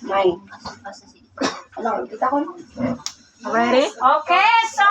May. Ano, kita ko. Ready? Okay, so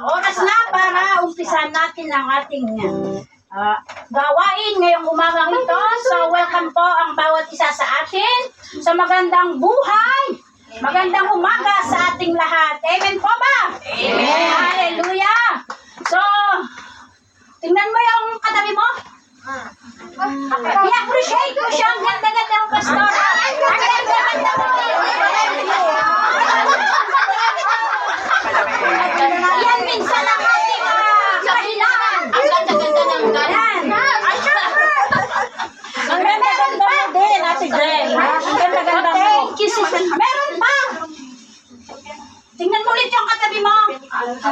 oras na para umpisan natin ang ating gawain ngayong umagang ito. So welcome po ang bawat isa sa atin sa magandang buhay, magandang umaga sa ating lahat. Amen po ba? Amen. Hallelujah. So, tingnan mo yung katabi mo. I-appreciate mo siya. Ang ganda-ganda ng pastor. Ang ganda-ganda mo. Yan minsan ang ating kahilangan. Ang ganda-ganda ng galan. Ang ganda-ganda mo din, Ate Jen. Ang ganda-ganda mo. Thank you, sister. Meron pa. Tingnan mo ulit yung katabi mo.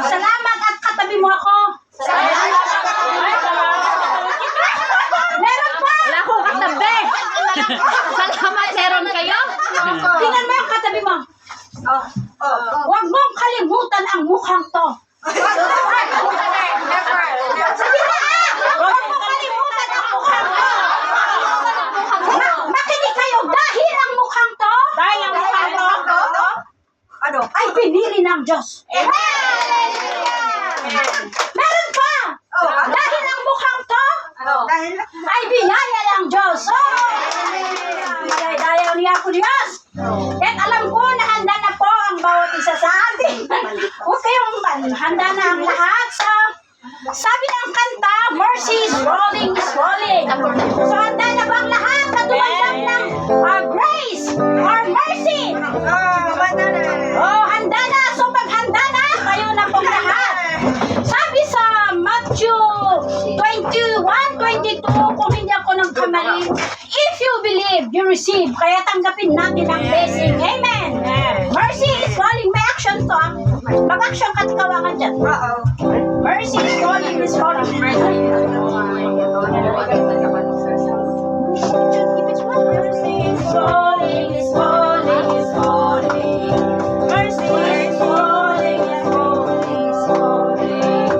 Salamat at katabi mo ako. Meron pa. Wala akong katabi. Salamat, meron kayo. Tingnan mo yung katabi mo. Huwag mong kalimutan ang mukhang to. Sabi na huwag mong kalimutan ang mukhang to. Makinig kayo dahil ang mukhang to. Dahil ang mukhang to. Ano? Ay pinili ng Diyos. Meron pa. Dahil ang mukhang to Dahil ay biyaya ng Diyos. Biyaya niya po Diyos. At alam ko na handa na po ang bawat isa sa atin. Huwag kayong handa na ang lahat. Sabi ng kanta, mercy is rolling, is rolling. So handa na ba ang lahat na tumanggap ng grace or mercy? Oh, handa na. So pag handa na, kayo na pong lahat. Sabi sa Matthew 21:22, kung hindi ako nagkamali, if you believe, you receive. Kaya tanggapin natin ang blessing. Amen. Mercy is rolling. May action to. Mag-action ka, tikawakan dyan. Mercy is rolling, is rolling. Mercy is rolling, is rolling, is rolling. Mercy is rolling, is rolling, is rolling.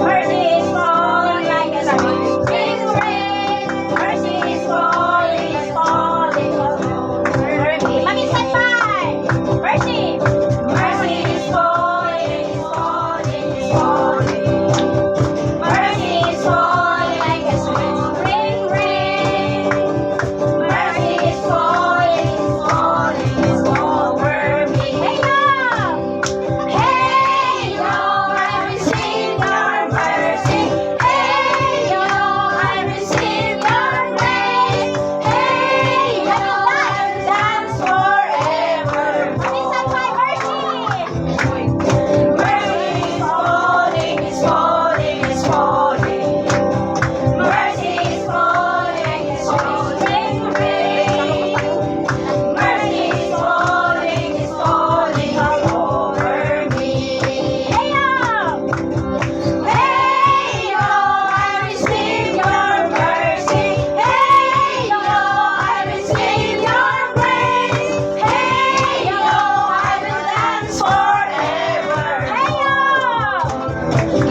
Mercy is falling like a spring rain. Mercy is falling, is falling, is falling. Mag-isip pa! Mercy! Mercy is falling, is falling, is falling. Mercy is falling like a spring rain. Mercy is falling, is over me. Hey, now! Hey, yo, I receive your mercy. Hey, yo, I receive your grace. Hey, yo, I dance forever. Minsan pa, mercy. Mercy is falling, is falling, is falling. Mercy is falling, is falling, rain. Mercy is falling all over me. Hey, yo! Hey, yo, I receive your mercy. Hey, yo, I receive your grace. Hey, yo, I will dance forever. Hey, yo!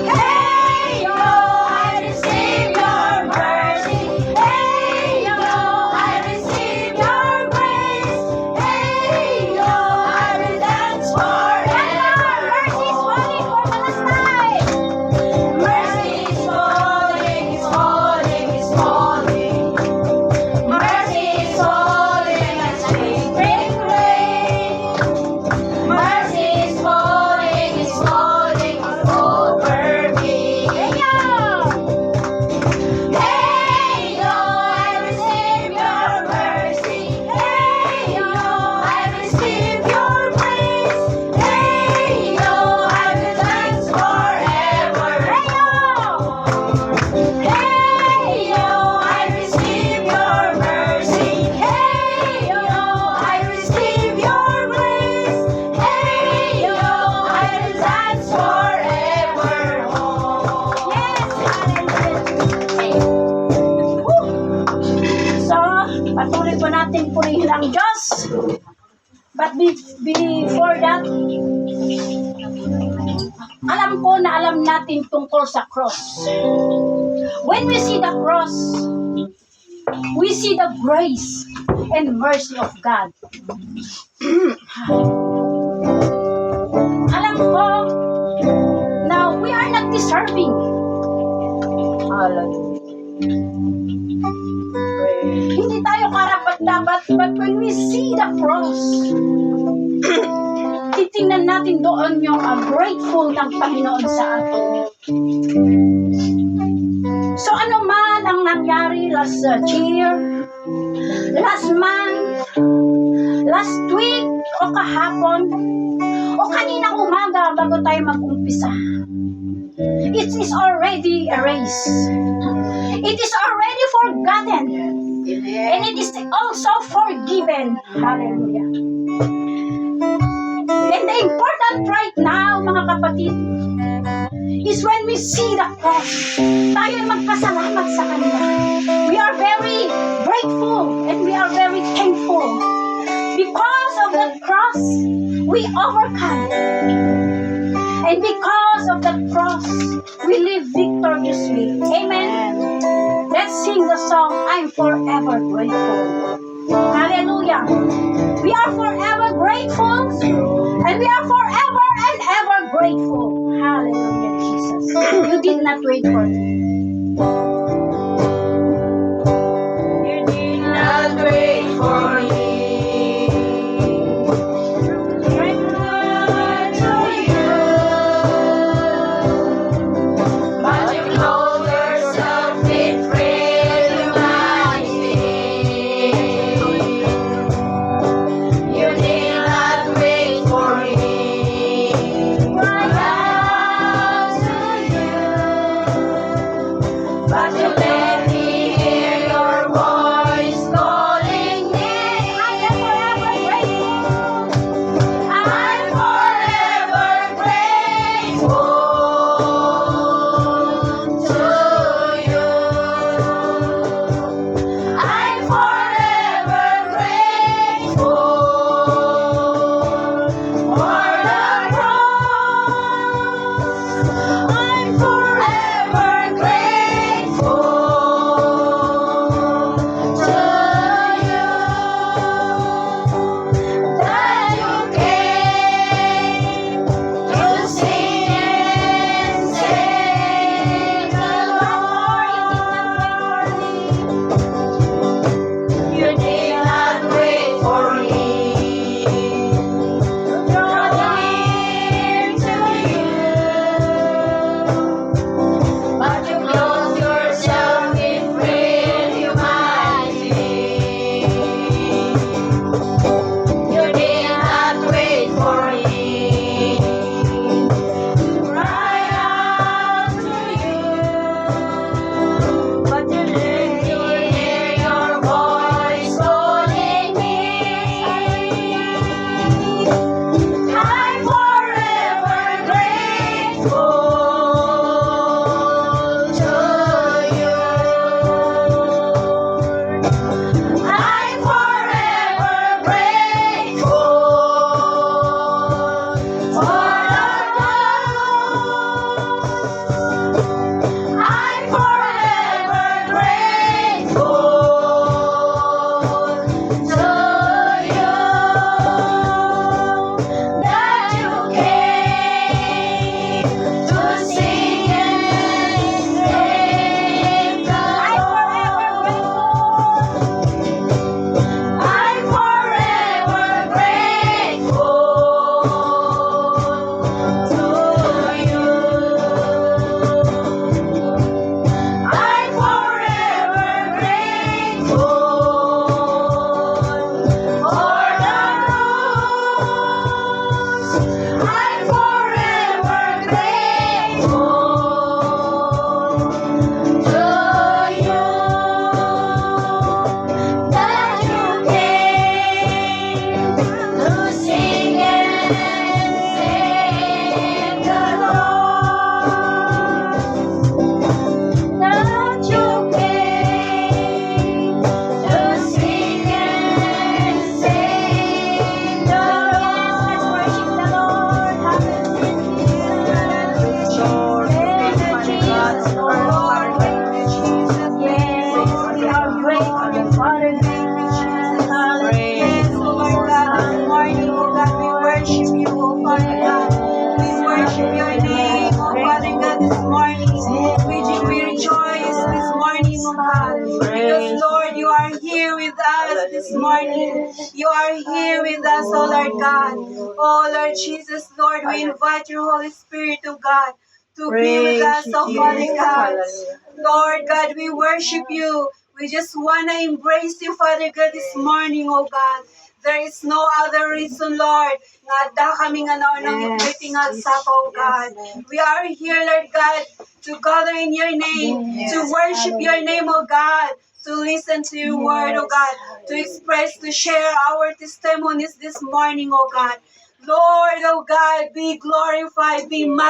Hey, yo, I receive your mercy. Hey, yo, I receive your grace. Hey, yo, I will dance forever. Mercy is falling for the last time. Mercy is falling, is falling, is falling. Mercy is falling like spring rain. Mercy is falling all over me. Hey, yo! Hey, yo, I receive your mercy. Hey, yo, I receive your grace. Hey, yo, I will dance forever. Hey, yo! Hey, yo, I receive your mercy. Hey, yo, I receive your grace. Hey, yo, I will dance forever. Yes, hallelujah. So, patuloy po natin purihin ang Diyos. But before that, alam ko na alam natin tungkol sa cross. When we see the cross, we see the grace and mercy of God. Alam ko na we are not deserving. Hindi tayo karapat-dapat, but when we see the cross, titingnan natin doon yung grateful ng Panginoon sa atin. So ano man ang nangyari last year, last month, last week, o kahapon, o kaninang umaga bago tayo mag-umpisa, it is already erased. It is already forgotten. And it is also forgiven. Hallelujah. And the important right now, mga kapatid, is when we see the cross, tayo ay magpasalamat sa Kanya. We are very grateful and we are very thankful. Because of the cross, we overcome. And because of the cross, we live victoriously. Amen. Let's sing the song, I'm forever grateful. Hallelujah. We are forever grateful. And we are forever and ever grateful. Hallelujah, Jesus. You did not wait for me. You did not wait for me. God, this morning. You are here with us, oh Lord God. Oh Lord Jesus, Lord, we invite your Holy Spirit, oh God, to be with us, oh Father God. Lord God, we worship you. We just want to embrace you, Father God, this morning, oh God. There is no other reason, Lord. Nga kami nga nang ipiting sa oh God. We are here, Lord God, to gather in your name, to worship your name, oh God, to listen to your word, oh God, to express, to share our testimonies this morning, oh God. Lord, oh God, be glorified, be magnified.